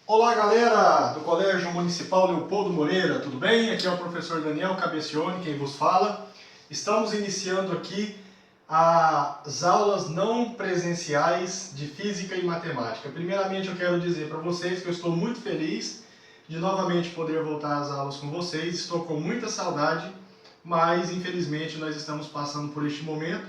Olá galera do Colégio Municipal Leopoldo Moreira, tudo bem? Aqui é o professor Daniel Cabecioni, quem vos fala. Estamos iniciando aqui as aulas não presenciais de Física e Matemática. Primeiramente eu quero dizer para vocês que eu estou muito feliz de novamente poder voltar às aulas com vocês. Estou com muita saudade, mas infelizmente nós estamos passando por este momento,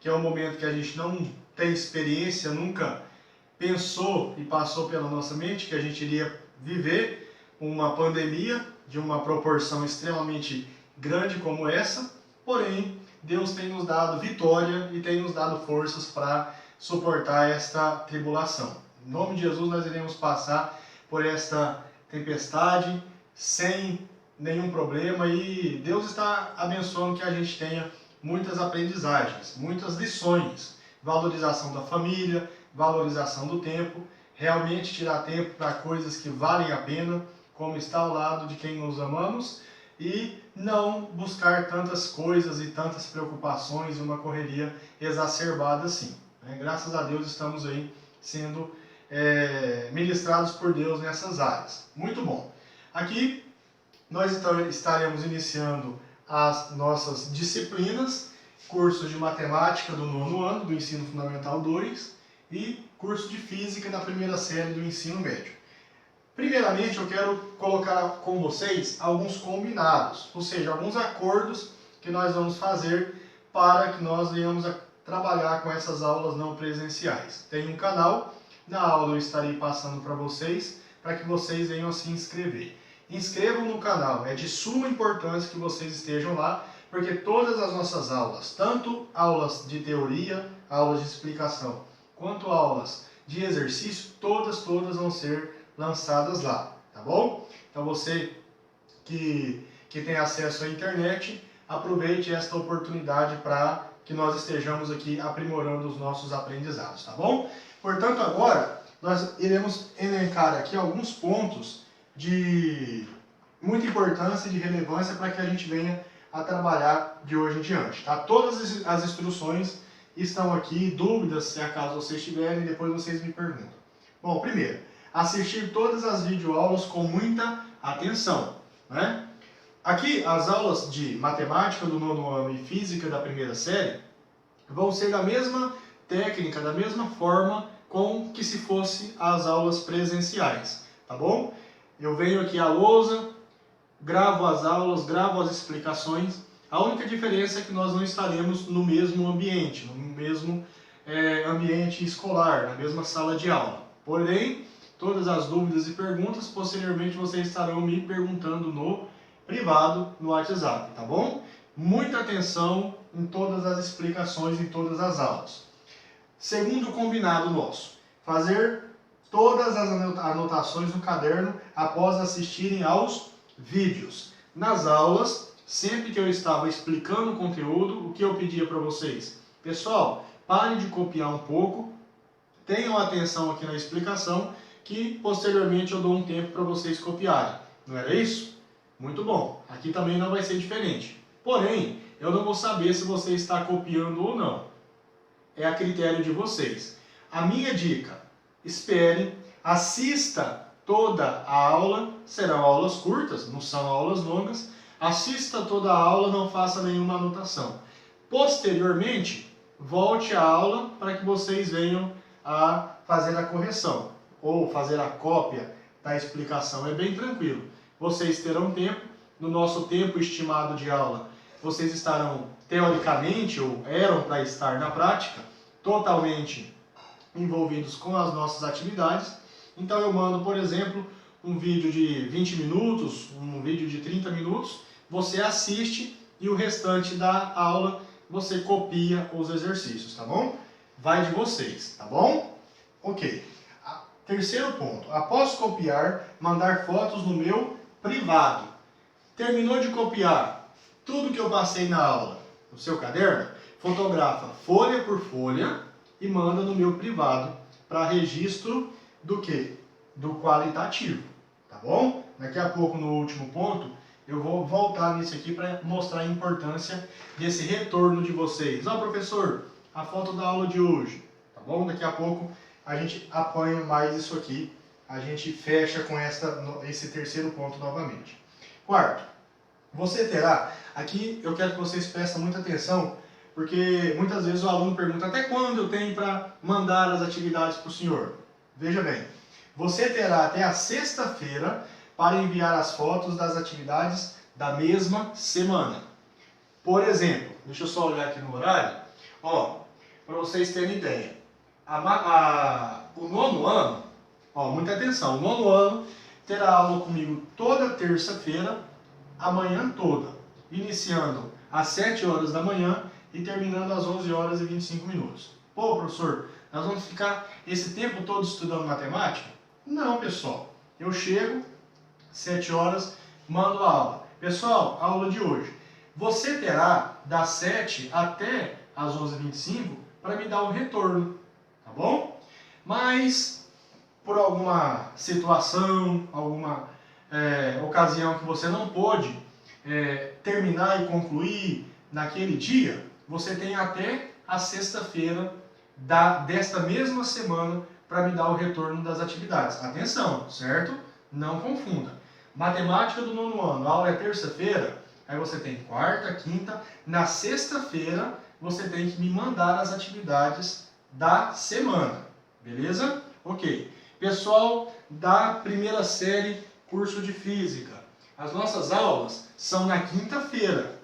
que é um momento que a gente não tem experiência, nunca pensou e passou pela nossa mente que a gente iria viver uma pandemia de uma proporção extremamente grande como essa, porém Deus tem nos dado vitória e tem nos dado forças para suportar esta tribulação. Em nome de Jesus nós iremos passar por esta tempestade sem nenhum problema e Deus está abençoando que a gente tenha muitas aprendizagens, muitas lições, valorização da família, valorização do tempo, realmente tirar tempo para coisas que valem a pena, como estar ao lado de quem nos amamos e não buscar tantas coisas e tantas preocupações e uma correria exacerbada assim. Graças a Deus estamos aí sendo ministrados por Deus nessas áreas. Muito bom. Aqui nós estaremos iniciando as nossas disciplinas, cursos de matemática do 9º ano do Ensino Fundamental 2 e curso de Física da primeira série do ensino médio. Primeiramente, eu quero colocar com vocês alguns combinados, ou seja, alguns acordos que nós vamos fazer para que nós venhamos a trabalhar com essas aulas não presenciais. Tem um canal, na aula eu estarei passando para vocês, para que vocês venham a se inscrever. Inscrevam no canal, é de suma importância que vocês estejam lá, porque todas as nossas aulas, tanto aulas de teoria, aulas de explicação, quanto aulas de exercício, todas vão ser lançadas lá, tá bom? Então você que tem acesso à internet, aproveite esta oportunidade para que nós estejamos aqui aprimorando os nossos aprendizados, tá bom? Portanto, agora nós iremos elencar aqui alguns pontos de muita importância e de relevância para que a gente venha a trabalhar de hoje em diante, tá? Todas as instruções estão aqui, dúvidas se acaso vocês tiverem, depois vocês me perguntam. Bom, primeiro, assistir todas as videoaulas com muita atenção, né? Aqui, as aulas de matemática do 9º ano e física da primeira série vão ser da mesma técnica, da mesma forma com que se fosse as aulas presenciais, tá bom? Eu venho aqui à lousa, gravo as aulas, gravo as explicações. A única diferença é que nós não estaremos no mesmo ambiente, no mesmo ambiente escolar, na mesma sala de aula. Porém, todas as dúvidas e perguntas, posteriormente vocês estarão me perguntando no privado, no WhatsApp, tá bom? Muita atenção em todas as explicações, em todas as aulas. Segundo combinado nosso, fazer todas as anotações no caderno após assistirem aos vídeos. Nas aulas, sempre que eu estava explicando o conteúdo, o que eu pedia para vocês? Pessoal, parem de copiar um pouco, tenham atenção aqui na explicação, que posteriormente eu dou um tempo para vocês copiarem. Não era isso? Muito bom. Aqui também não vai ser diferente. Porém, eu não vou saber se você está copiando ou não. É a critério de vocês. A minha dica, espere, assista toda a aula, serão aulas curtas, não são aulas longas, assista toda a aula, não faça nenhuma anotação. Posteriormente, volte à aula para que vocês venham a fazer a correção ou fazer a cópia da explicação. É bem tranquilo. Vocês terão tempo, no nosso tempo estimado de aula, vocês estarão teoricamente, ou eram para estar na prática, totalmente envolvidos com as nossas atividades. Então eu mando, por exemplo, um vídeo de 20 minutos, um vídeo de 30 minutos, você assiste e o restante da aula você copia os exercícios, tá bom? Vai de vocês, tá bom? Ok. Terceiro ponto, após copiar, mandar fotos no meu privado. Terminou de copiar tudo que eu passei na aula no seu caderno, fotografa folha por folha e manda no meu privado para registro do quê? Do qualitativo, tá bom? Daqui a pouco, no último ponto, eu vou voltar nisso aqui para mostrar a importância desse retorno de vocês. Ó, professor, a foto da aula de hoje, tá bom? Daqui a pouco a gente apanha mais isso aqui a gente fecha com esse terceiro ponto novamente. Quarto, você terá, aqui eu quero que vocês prestem muita atenção, porque muitas vezes o aluno pergunta até quando eu tenho para mandar as atividades para o senhor. Veja bem, você terá até a sexta-feira para enviar as fotos das atividades da mesma semana. Por exemplo, deixa eu só olhar aqui no horário, para vocês terem ideia. O nono ano, muita atenção, o nono ano terá aula comigo toda terça-feira, a manhã toda, iniciando às 7 horas da manhã e terminando às 11 horas e 25 minutos. Pô, professor, nós vamos ficar esse tempo todo estudando matemática? Não, pessoal. Eu chego, 7 horas, mando a aula. Pessoal, a aula de hoje. Você terá das 7 até as 11h25 para me dar um retorno, tá bom? Mas, por alguma situação, alguma ocasião que você não pôde terminar e concluir naquele dia, você tem até a sexta-feira desta mesma semana para me dar o retorno das atividades. Atenção, certo? Não confunda. Matemática do nono ano, a aula é terça-feira, aí você tem quarta, quinta, na sexta-feira você tem que me mandar as atividades da semana, beleza? Ok. Pessoal da primeira série, curso de Física, as nossas aulas são na quinta-feira.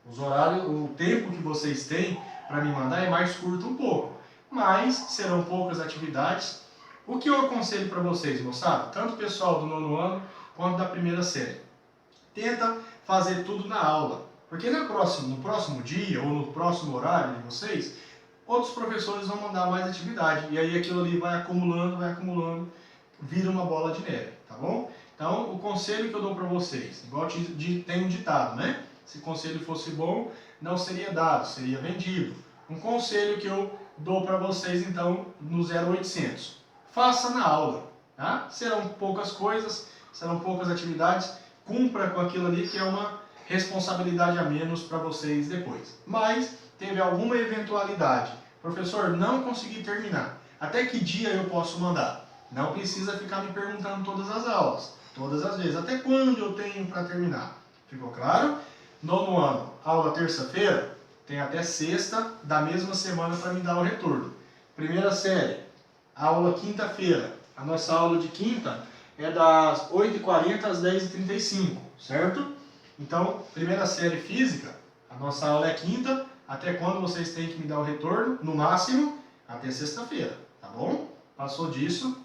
O tempo que vocês têm para me mandar é mais curto um pouco, mas serão poucas atividades. O que eu aconselho para vocês, moçada, tanto o pessoal do nono ano quanto da primeira série, tenta fazer tudo na aula, porque no próximo dia ou no próximo horário de vocês, outros professores vão mandar mais atividade, e aí aquilo ali vai acumulando, vira uma bola de neve, tá bom? Então, o conselho que eu dou para vocês, igual tem um ditado, né? Se o conselho fosse bom, não seria dado, seria vendido. Um conselho que eu dou para vocês, então, no 0800. Faça na aula, tá? Serão poucas coisas, serão poucas atividades, cumpra com aquilo ali que é uma responsabilidade a menos para vocês depois. Mas, teve alguma eventualidade, professor, não consegui terminar, até que dia eu posso mandar? Não precisa ficar me perguntando todas as aulas, todas as vezes, até quando eu tenho para terminar? Ficou claro? Nono ano, aula terça-feira, tem até sexta da mesma semana para me dar o retorno. Primeira série, aula quinta-feira. A nossa aula de quinta é das 8h40 às 10h35, certo? Então, primeira série Física, a nossa aula é quinta, até quando vocês têm que me dar o retorno? No máximo, até sexta-feira, tá bom? Passou disso,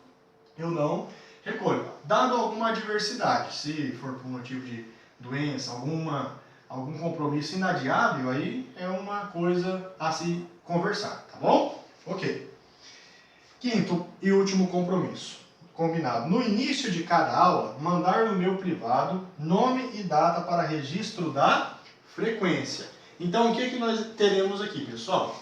eu não recolho. Dado alguma adversidade, se for por motivo de doença, algum compromisso inadiável, aí é uma coisa a se conversar, tá bom? Ok. Quinto e último compromisso. Combinado. No início de cada aula, mandar no meu privado nome e data para registro da frequência. Então, o que nós teremos aqui, pessoal?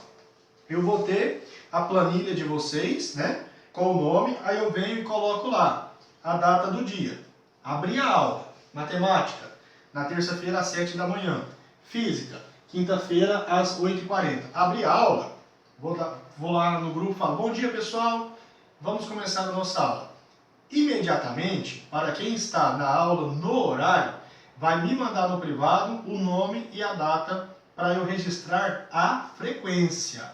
Eu vou ter a planilha de vocês, né? Com o nome, aí eu venho e coloco lá a data do dia. Abri a aula. Matemática. Na terça-feira, às 7 da manhã. Física, quinta-feira, às 8h40. Abri a aula, vou lá no grupo e falo, bom dia, pessoal, vamos começar a nossa aula. Imediatamente, para quem está na aula no horário, vai me mandar no privado o nome e a data para eu registrar a frequência.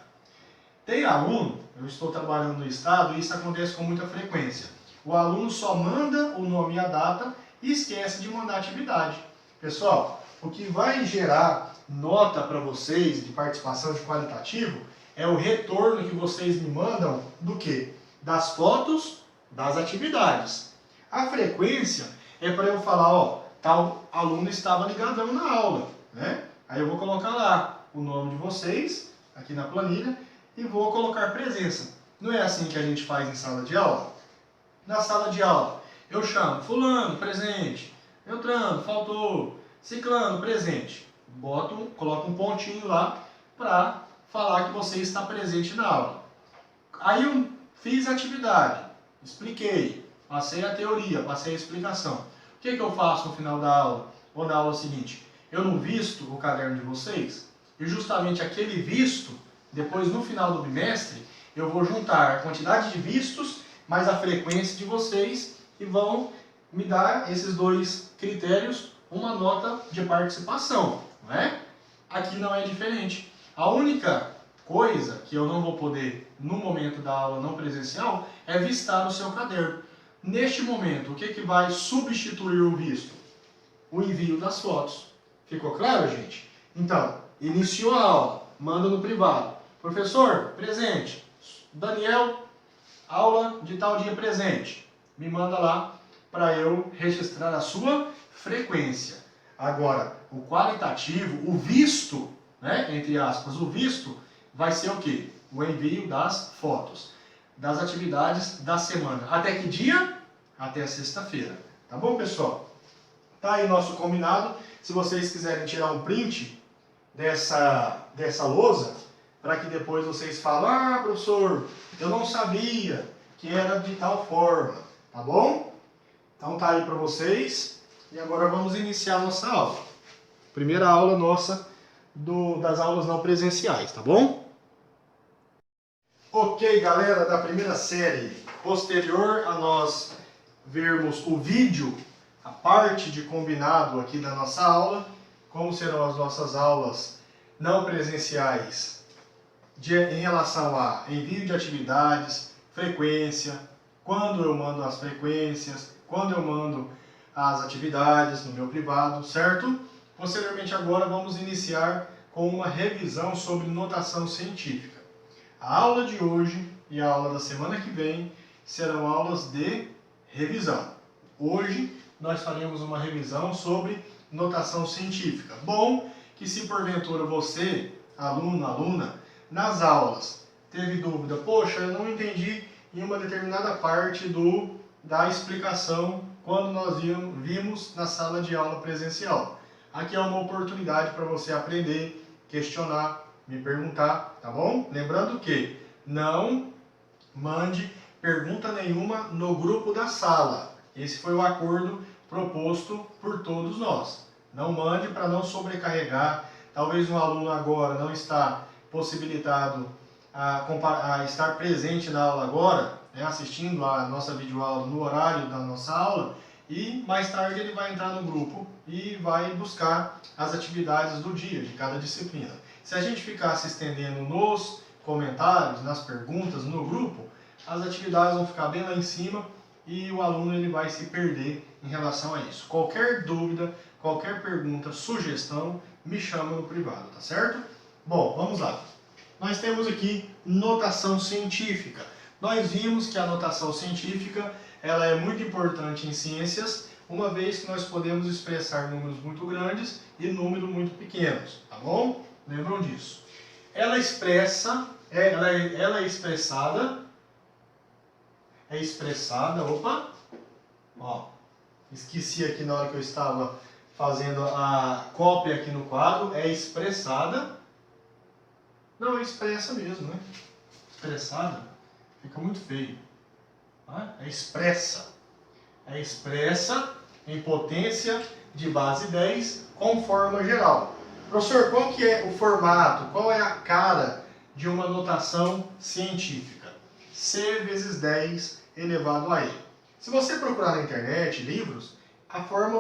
Tem aluno, eu estou trabalhando no estado e isso acontece com muita frequência. O aluno só manda o nome e a data e esquece de mandar atividade. Pessoal, o que vai gerar nota para vocês de participação de qualitativo é o retorno que vocês me mandam do quê? Das fotos das atividades. A frequência é para eu falar, tal aluno estava ligadão na aula, né? Aí eu vou colocar lá o nome de vocês, aqui na planilha, e vou colocar presença. Não é assim que a gente faz em sala de aula? Na sala de aula, eu chamo fulano, presente. Beltrano, faltou. Ciclano, presente. Coloco um pontinho lá para falar que você está presente na aula. Aí eu fiz a atividade, expliquei, passei a teoria, passei a explicação. O que eu faço no final da aula ou na aula seguinte? Eu não visto o caderno de vocês e justamente aquele visto, depois no final do bimestre, eu vou juntar a quantidade de vistos mais a frequência de vocês e vão me dar esses dois critérios uma nota de participação, não é? Aqui não é diferente. A única coisa que eu não vou poder, no momento da aula não presencial, é vistar o seu caderno. Neste momento, o que vai substituir o visto? O envio das fotos. Ficou claro, gente? Então, iniciou a aula, manda no privado. Professor, presente. Daniel, aula de tal dia presente. Me manda lá para eu registrar a sua frequência. Agora, o qualitativo, o visto, né, entre aspas, o visto, vai ser o quê? O envio das fotos, das atividades da semana. Até que dia? Até sexta-feira. Tá bom, pessoal? Tá aí nosso combinado. Se vocês quiserem tirar um print dessa lousa, para que depois vocês falem, ah, professor, eu não sabia que era de tal forma. Tá bom? Então tá aí para vocês. E agora vamos iniciar a nossa aula. Primeira aula nossa das aulas não presenciais, tá bom? Ok, galera da primeira série. Posterior a nós vermos o vídeo, a parte de combinado aqui da nossa aula, como serão as nossas aulas não presenciais em relação a envio de atividades, frequência, quando eu mando as frequências, quando eu mando as atividades no meu privado, certo? Posteriormente agora vamos iniciar com uma revisão sobre notação científica. A aula de hoje e a aula da semana que vem serão aulas de revisão. Hoje nós faremos uma revisão sobre notação científica. Bom que se porventura você, aluno, aluna, nas aulas teve dúvida, poxa, eu não entendi em uma determinada parte da explicação quando nós vimos na sala de aula presencial. Aqui é uma oportunidade para você aprender, questionar, me perguntar, tá bom? Lembrando que não mande pergunta nenhuma no grupo da sala. Esse foi o acordo proposto por todos nós. Não mande para não sobrecarregar. Talvez um aluno agora não está possibilitado a estar presente na aula agora, né, assistindo a nossa videoaula no horário da nossa aula, e mais tarde ele vai entrar no grupo e vai buscar as atividades do dia, de cada disciplina. Se a gente ficar se estendendo nos comentários, nas perguntas, no grupo, as atividades vão ficar bem lá em cima e o aluno ele vai se perder em relação a isso. Qualquer dúvida, qualquer pergunta, sugestão, me chama no privado, tá certo? Bom, vamos lá. Nós temos aqui notação científica. Nós vimos que a notação científica ela é muito importante em ciências, uma vez que nós podemos expressar números muito grandes e números muito pequenos, tá bom? Lembram disso. Ela é expressada, ó, esqueci aqui na hora que eu estava fazendo a cópia aqui no quadro, é expressada, não, é expressa mesmo, né? Expressada, fica muito feio. É expressa em potência de base 10 com forma geral. Professor, qual que é o formato, qual é a cara de uma notação científica? C vezes 10 elevado a E. Se você procurar na internet, livros, a forma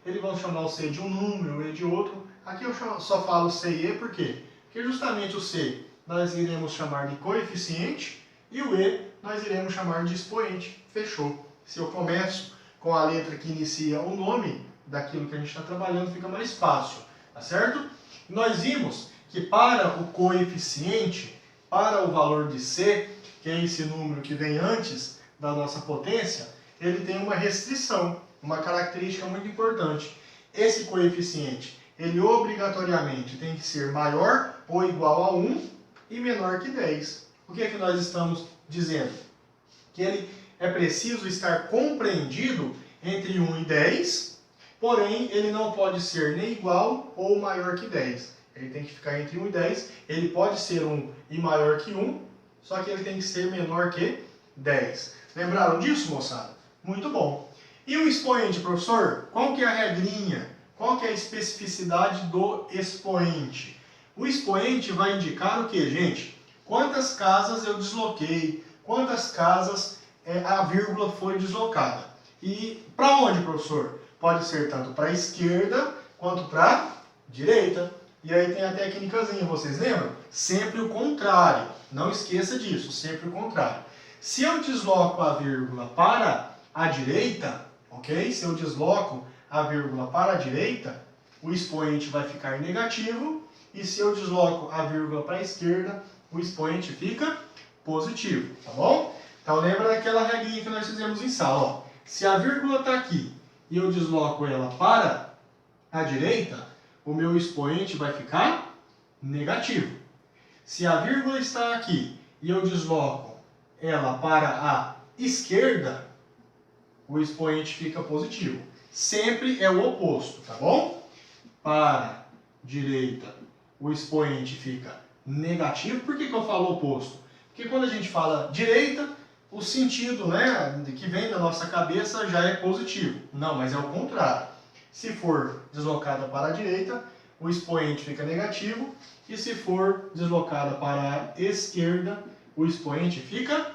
eles vão chamar o C de um número, o E de outro. Aqui eu só falo C e E, por quê? Porque justamente o C nós iremos chamar de coeficiente e o E nós iremos chamar de expoente. Fechou. Se eu começo com a letra que inicia o nome daquilo que a gente está trabalhando, fica mais fácil, tá certo? Nós vimos que para o coeficiente, para o valor de C, que é esse número que vem antes da nossa potência, ele tem uma restrição, uma característica muito importante. Esse coeficiente, ele obrigatoriamente tem que ser maior ou igual a 1 e menor que 10. O que é que nós estamos dizendo? Que ele é preciso estar compreendido entre 1 e 10, porém ele não pode ser nem igual ou maior que 10. Ele tem que ficar entre 1 e 10, ele pode ser 1 e maior que 1, só que ele tem que ser menor que 10. Lembraram disso, moçada? Muito bom. E o expoente, professor? Qual que é a regrinha? Qual que é a especificidade do expoente? O expoente vai indicar o que, gente? Quantas casas eu desloquei, quantas casas a vírgula foi deslocada. E para onde, professor? Pode ser tanto para a esquerda quanto para a direita. E aí tem a técnicazinha, vocês lembram? Sempre o contrário. Não esqueça disso, sempre o contrário. Se eu desloco a vírgula para a direita, ok? Se eu desloco a vírgula para a direita, o expoente vai ficar negativo. E se eu desloco a vírgula para a esquerda, o expoente fica positivo, tá bom? Então lembra daquela regrinha que nós fizemos em sala, ó. Se a vírgula está aqui e eu desloco ela para a direita, o meu expoente vai ficar negativo. Se a vírgula está aqui e eu desloco ela para a esquerda, o expoente fica positivo. Sempre é o oposto, tá bom? Para a direita, o expoente fica negativo. Por que eu falo oposto? Porque quando a gente fala direita, o sentido, né, que vem da nossa cabeça já é positivo. Não, mas é o contrário. Se for deslocada para a direita, o expoente fica negativo. E se for deslocada para a esquerda, o expoente fica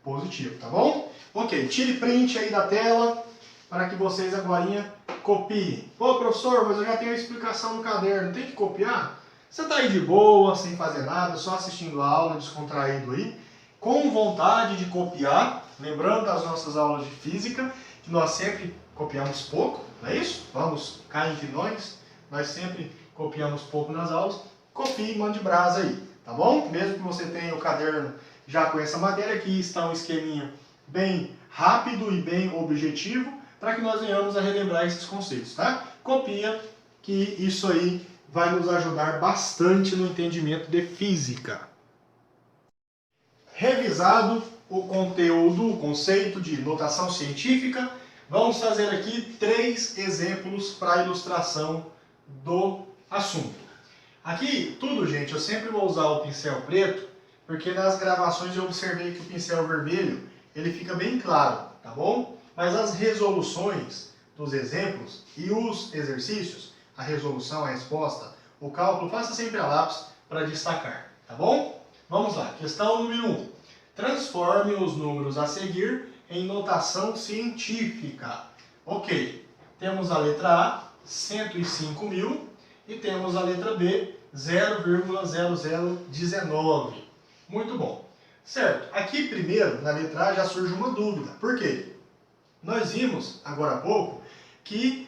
positivo, tá bom? Ok, tire print aí da tela para que vocês agora copiem. Pô, professor, mas eu já tenho a explicação no caderno, tem que copiar? Você está aí de boa, sem fazer nada, só assistindo a aula, descontraído aí, com vontade de copiar, lembrando das nossas aulas de física, que nós sempre copiamos pouco, não é isso? Vamos cá entre nós sempre copiamos pouco nas aulas. Copie e mande brasa aí, tá bom? Mesmo que você tenha o caderno já com essa matéria, aqui está um esqueminha bem rápido e bem objetivo, para que nós venhamos a relembrar esses conceitos, tá? Copia, que isso aí vai nos ajudar bastante no entendimento de física. Revisado o conteúdo, o conceito de notação científica, vamos fazer aqui 3 exemplos para ilustração do assunto. Aqui, tudo, gente, eu sempre vou usar o pincel preto, porque nas gravações eu observei que o pincel vermelho, ele fica bem claro, tá bom? Mas as resoluções dos exemplos e os exercícios, a resolução, a resposta, o cálculo, faça sempre a lápis para destacar, tá bom? Vamos lá, questão número 1. Transforme os números a seguir em notação científica. Ok, temos a letra A, 105.000, e temos a letra B, 0,0019. Muito bom. Certo, aqui primeiro, na letra A, já surge uma dúvida. Por quê? Nós vimos, agora há pouco, que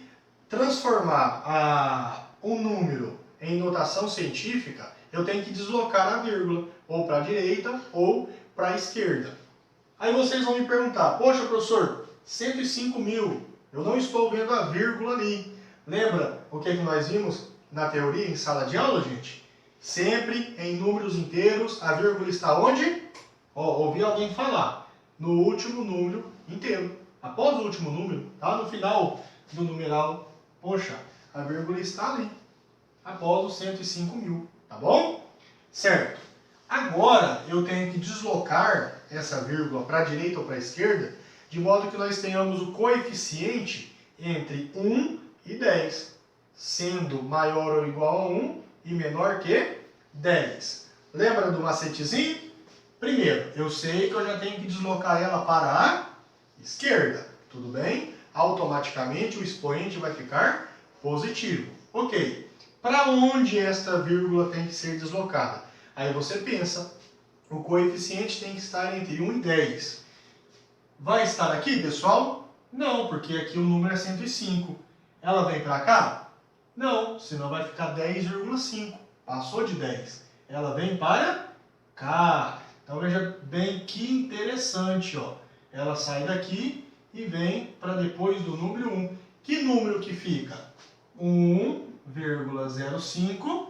transformar um número em notação científica, eu tenho que deslocar a vírgula, ou para a direita, ou para a esquerda. Aí vocês vão me perguntar, poxa, professor, 105.000, eu não estou vendo a vírgula ali. Lembra o que nós vimos na teoria, em sala de aula, gente? Sempre em números inteiros, a vírgula está onde? Ó, ouvi alguém falar. No último número inteiro. Após o último número, tá no final do numeral. Poxa, a vírgula está ali. Após os 105.000, tá bom? Certo. Agora, eu tenho que deslocar essa vírgula para a direita ou para a esquerda, de modo que nós tenhamos o coeficiente entre 1 e 10, sendo maior ou igual a 1 e menor que 10. Lembra do macetezinho? Primeiro, eu sei que eu já tenho que deslocar ela para a esquerda, tudo bem? Automaticamente o expoente vai ficar positivo. Ok, para onde esta vírgula tem que ser deslocada? Aí você pensa, o coeficiente tem que estar entre 1 e 10. Vai estar aqui, pessoal? Não, porque aqui o número é 105. Ela vem para cá? Não, senão vai ficar 10,5. Passou de 10. Ela vem para cá. Então veja bem que interessante, ó. Ela sai daqui e vem para depois do número 1. Que número que fica? 1,05,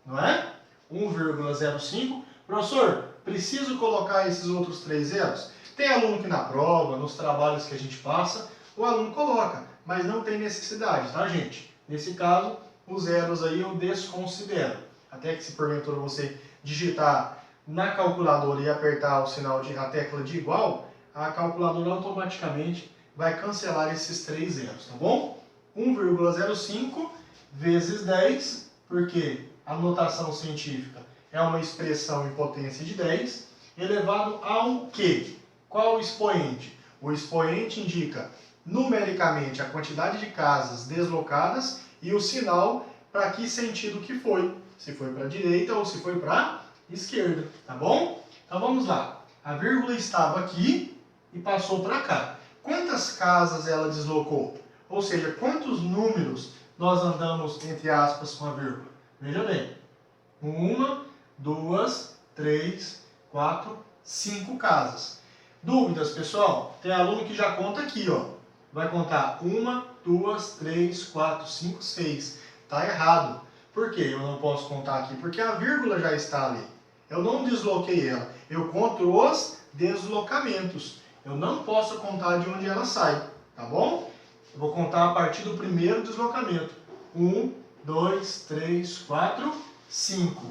não é? 1,05. Professor, preciso colocar esses outros 3 zeros? Tem aluno que na prova, nos trabalhos que a gente passa, o aluno coloca, mas não tem necessidade, tá, gente? Nesse caso, os zeros aí eu desconsidero. Até que se porventura você digitar na calculadora e apertar o sinal a tecla de igual, a calculadora automaticamente vai cancelar esses 3 zeros, tá bom? 1,05 vezes 10, porque a notação científica é uma expressão em potência de 10, elevado ao quê? Qual o expoente? O expoente indica numericamente a quantidade de casas deslocadas e o sinal para que sentido que foi. Se foi para a direita ou se foi para a esquerda, tá bom? Então vamos lá. A vírgula estava aqui e passou para cá. Quantas casas ela deslocou? Ou seja, quantos números nós andamos, entre aspas, com a vírgula? Veja bem. 1, 2, 3, 4, 5 casas. Dúvidas, pessoal? Tem aluno que já conta aqui, ó. Vai contar 1, 2, 3, 4, 5, 6. Tá errado. Por quê? Eu não posso contar aqui? Porque a vírgula já está ali. Eu não desloquei ela. Eu conto os deslocamentos. Eu não posso contar de onde ela sai, tá bom? Eu vou contar a partir do primeiro deslocamento. 1, 2, 3, 4, 5.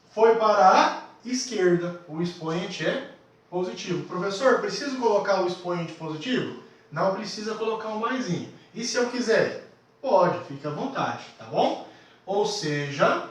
Foi para a esquerda. O expoente é positivo. Professor, preciso colocar o expoente positivo? Não precisa colocar o maisinho. E se eu quiser? Pode, fica à vontade, tá bom? Ou seja,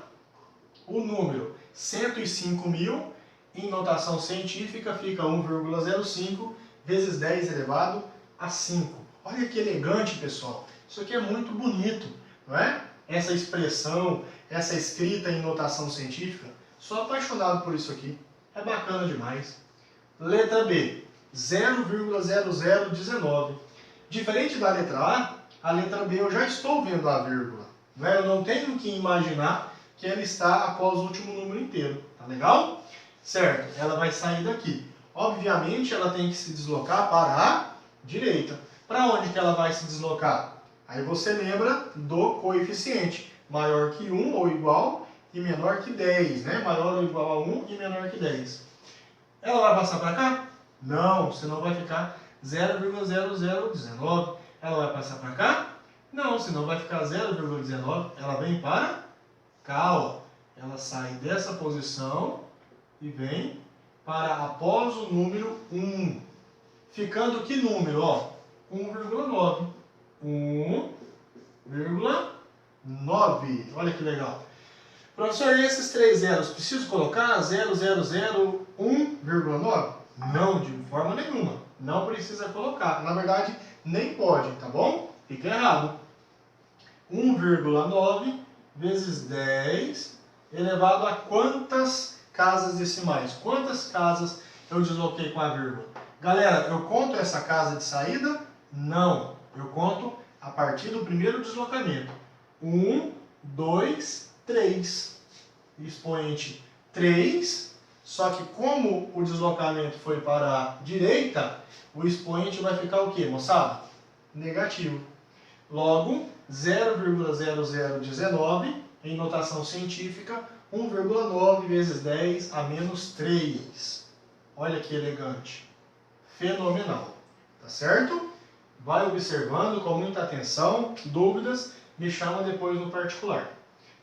o número 105.000, em notação científica, fica 1,05 vezes 10 elevado a 5. Olha que elegante, pessoal. Isso aqui é muito bonito, não é? Essa expressão, essa escrita em notação científica. Sou apaixonado por isso aqui. É bacana demais. Letra B, 0,0019. Diferente da letra A letra B eu já estou vendo a vírgula. Não é? Eu não tenho que imaginar que ela está após o último número inteiro. Tá legal? Certo, ela vai sair daqui. Obviamente ela tem que se deslocar para a direita. Para onde que ela vai se deslocar? Aí você lembra do coeficiente. Maior que 1 ou igual e menor que 10. Né? Maior ou igual a 1 e menor que 10. Ela vai passar para cá? Não, senão vai ficar 0,0019. Ela vai passar para cá? Não, senão vai ficar 0,19. Ela vem para cá, ó. Ela sai dessa posição e vem para após o número 1. Ficando que número? Ó, 1,9. 1,9. Olha que legal. Professor, e esses 3 zeros? Preciso colocar 0,001,9? Não, de forma nenhuma. Não precisa colocar. Na verdade, nem pode, tá bom? Fica errado. 1,9 vezes 10 elevado a quantas casas decimais? Quantas casas eu desloquei com a vírgula? Galera, eu conto essa casa de saída? Não. Eu conto a partir do primeiro deslocamento. 1, 2, 3. Expoente 3. Só que como o deslocamento foi para a direita, o expoente vai ficar o quê, moçada? Negativo. Logo, 0,0019, em notação científica, 1,9 vezes 10 a menos 3. Olha que elegante. Fenomenal. Tá certo? Vai observando com muita atenção. Dúvidas, me chama depois no particular.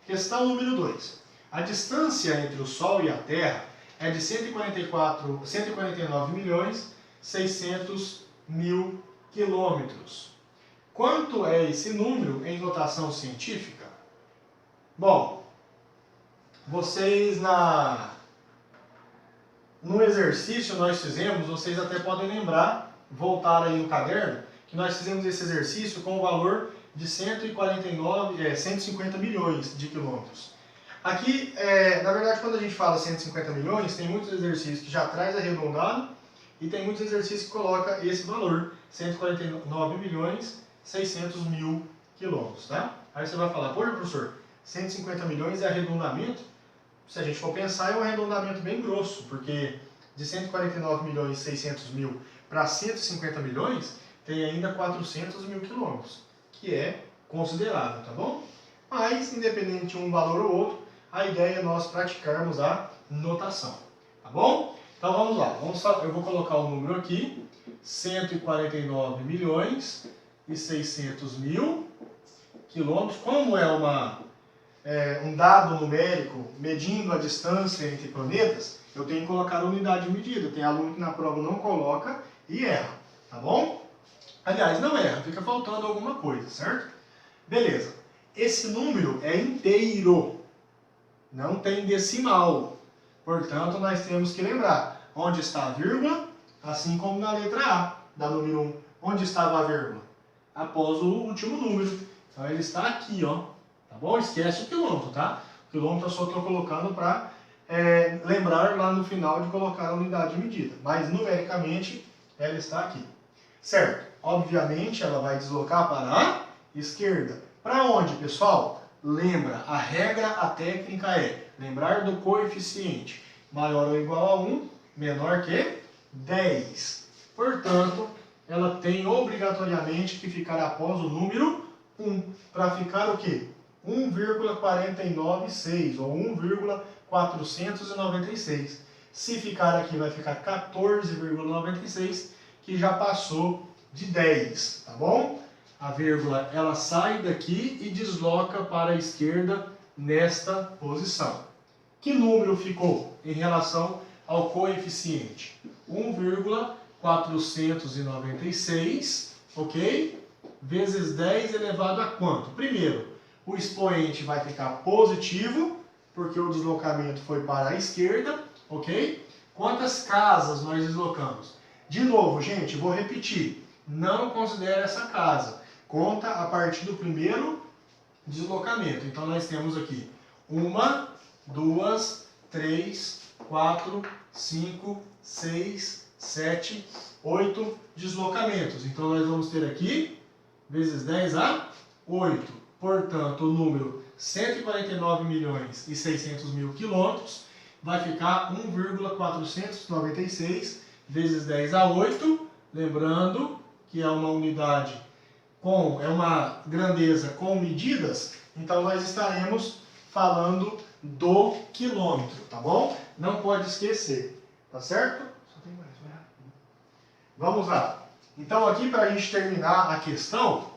Questão número 2. A distância entre o Sol e a Terra é de 149.600.000 quilômetros. Quanto é esse número em notação científica? Bom, vocês no exercício nós fizemos, vocês até podem lembrar, voltar aí no caderno, que nós fizemos esse exercício com o valor de 150 milhões de quilômetros. Aqui, na verdade, quando a gente fala 150 milhões, tem muitos exercícios que já traz arredondado e tem muitos exercícios que coloca esse valor, 149.600.000 quilômetros, tá? Aí você vai falar, poxa, professor, 150 milhões é arredondamento? Se a gente for pensar, é um arredondamento bem grosso, porque de 149.600.000 para 150 milhões, tem ainda 400.000 quilômetros, que é considerável, tá bom? Mas, independente de um valor ou outro, a ideia é nós praticarmos a notação, tá bom? Então vamos lá, eu vou colocar o número aqui, 149.600.000 quilômetros. Como é um dado numérico medindo a distância entre planetas, eu tenho que colocar unidade de medida. Tem aluno que na prova não coloca e erra, tá bom? Aliás, não erra, fica faltando alguma coisa, certo? Beleza. Esse número é inteiro, não tem decimal. Portanto, nós temos que lembrar, onde está a vírgula, assim como na letra A, da número 1. Onde estava a vírgula? Após o último número. Então ele está aqui, ó. Tá bom? Esquece o quilômetro, tá? O quilômetro eu só estou colocando para lembrar lá no final de colocar a unidade de medida. Mas numericamente ela está aqui. Certo? Obviamente ela vai deslocar para a esquerda. Para onde, pessoal? Lembra, a regra, a técnica é lembrar do coeficiente maior ou igual a 1, menor que 10. Portanto, ela tem obrigatoriamente que ficar após o número 1. Para ficar o quê? 1,496 ou 1,496. Se ficar aqui, vai ficar 14,96, que já passou de 10, tá bom? A vírgula, ela sai daqui e desloca para a esquerda nesta posição. Que número ficou em relação ao coeficiente? 1,496, ok? Vezes 10 elevado a quanto? Primeiro, o expoente vai ficar positivo, porque o deslocamento foi para a esquerda, ok? Quantas casas nós deslocamos? De novo, gente, vou repetir. Não considere essa casa. Conta a partir do primeiro deslocamento. Então, nós temos aqui 1, 2, 3, 4, 5, 6, 7, 8 deslocamentos. Então, nós vamos ter aqui, vezes 10 a 8. Portanto, o número 149.600.000 quilômetros vai ficar 1,496 vezes 10 a 8. Lembrando que é uma unidade é uma grandeza com medidas, então nós estaremos falando do quilômetro, tá bom? Não pode esquecer, tá certo? Só tem mais, vai rápido. Vamos lá. Então aqui para a gente terminar a questão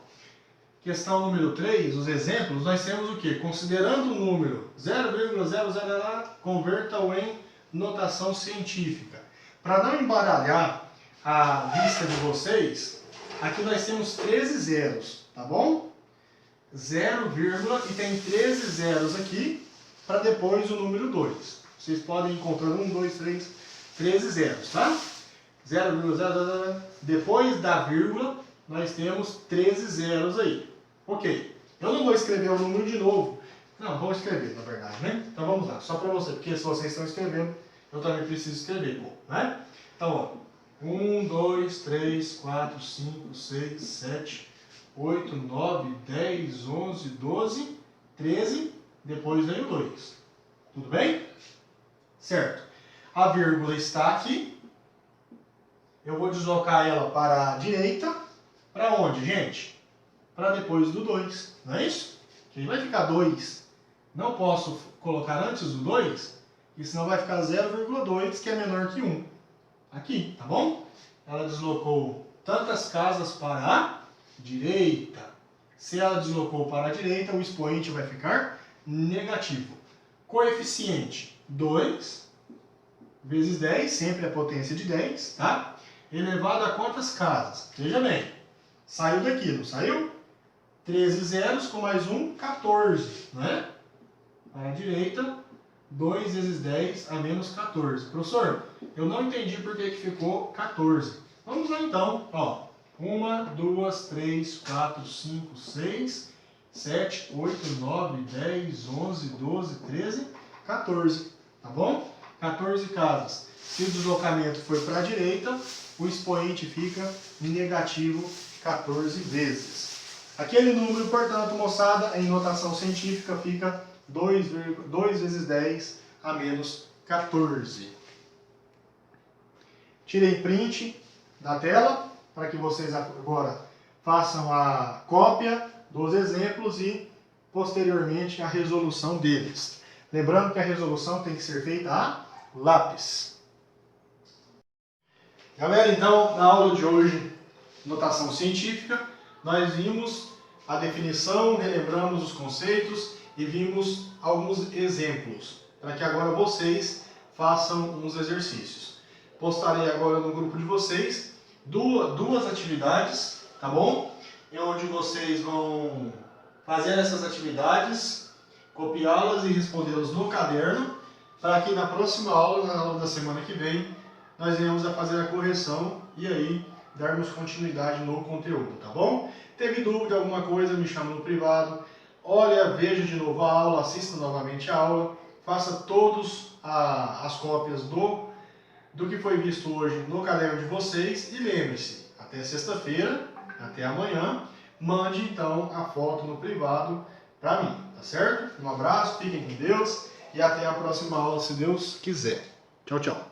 número 3, os exemplos, nós temos o quê? Considerando o número 0,00, converta-o em notação científica. Para não embaralhar a vista de vocês, aqui nós temos 13 zeros, tá bom? 0, e tem 13 zeros aqui, para depois o número 2. Vocês podem ir encontrando 1, 2, 3, 13 zeros, tá? 0,0, depois da vírgula, nós temos 13 zeros aí. Ok, eu não vou escrever o número de novo. Não, vou escrever, na verdade, né? Então vamos lá, só para você, porque se vocês estão escrevendo, eu também preciso escrever, né? Então, ó. 1, 2, 3, 4, 5, 6, 7, 8, 9, 10, 11, 12, 13, depois vem o 2. Tudo bem? Certo. A vírgula está aqui. Eu vou deslocar ela para a direita. Para onde, gente? Para depois do 2. Não é isso? Que vai ficar 2. Não posso colocar antes do 2, e senão vai ficar 0,2, que é menor que 1. Aqui, tá bom? Ela deslocou tantas casas para a direita. Se ela deslocou para a direita, o expoente vai ficar negativo. Coeficiente 2 vezes 10, sempre a potência de 10, tá? Elevado a quantas casas? Veja bem, saiu daqui, não saiu? 13 zeros com mais um, 14, né? Para a direita, 2 vezes 10 a menos 14. Professor, eu não entendi por que ficou 14. Vamos lá então. Ó, 1, 2, 3, 4, 5, 6, 7, 8, 9, 10, 11, 12, 13, 14. Tá bom? 14 casas. Se o deslocamento for para a direita, o expoente fica negativo 14 vezes. Aquele número, portanto, moçada, em notação científica, fica 2 vezes 10 a menos 14. Tirei print da tela para que vocês agora façam a cópia dos exemplos e, posteriormente, a resolução deles. Lembrando que a resolução tem que ser feita a lápis. Galera, então, na aula de hoje, notação científica, nós vimos a definição, relembramos os conceitos e vimos alguns exemplos, para que agora vocês façam uns exercícios. Postarei agora no grupo de vocês duas atividades, tá bom? Em onde vocês vão fazer essas atividades, copiá-las e respondê-las no caderno, para que na próxima aula, na aula da semana que vem, nós venhamos a fazer a correção e aí darmos continuidade no conteúdo, tá bom? Teve dúvida, alguma coisa, me chama no privado. Olha, veja de novo a aula, assista novamente a aula, faça todas as cópias do que foi visto hoje no caderno de vocês e lembre-se, até sexta-feira, até amanhã, mande então a foto no privado para mim, tá certo? Um abraço, fiquem com Deus e até a próxima aula, se Deus quiser. Tchau, tchau.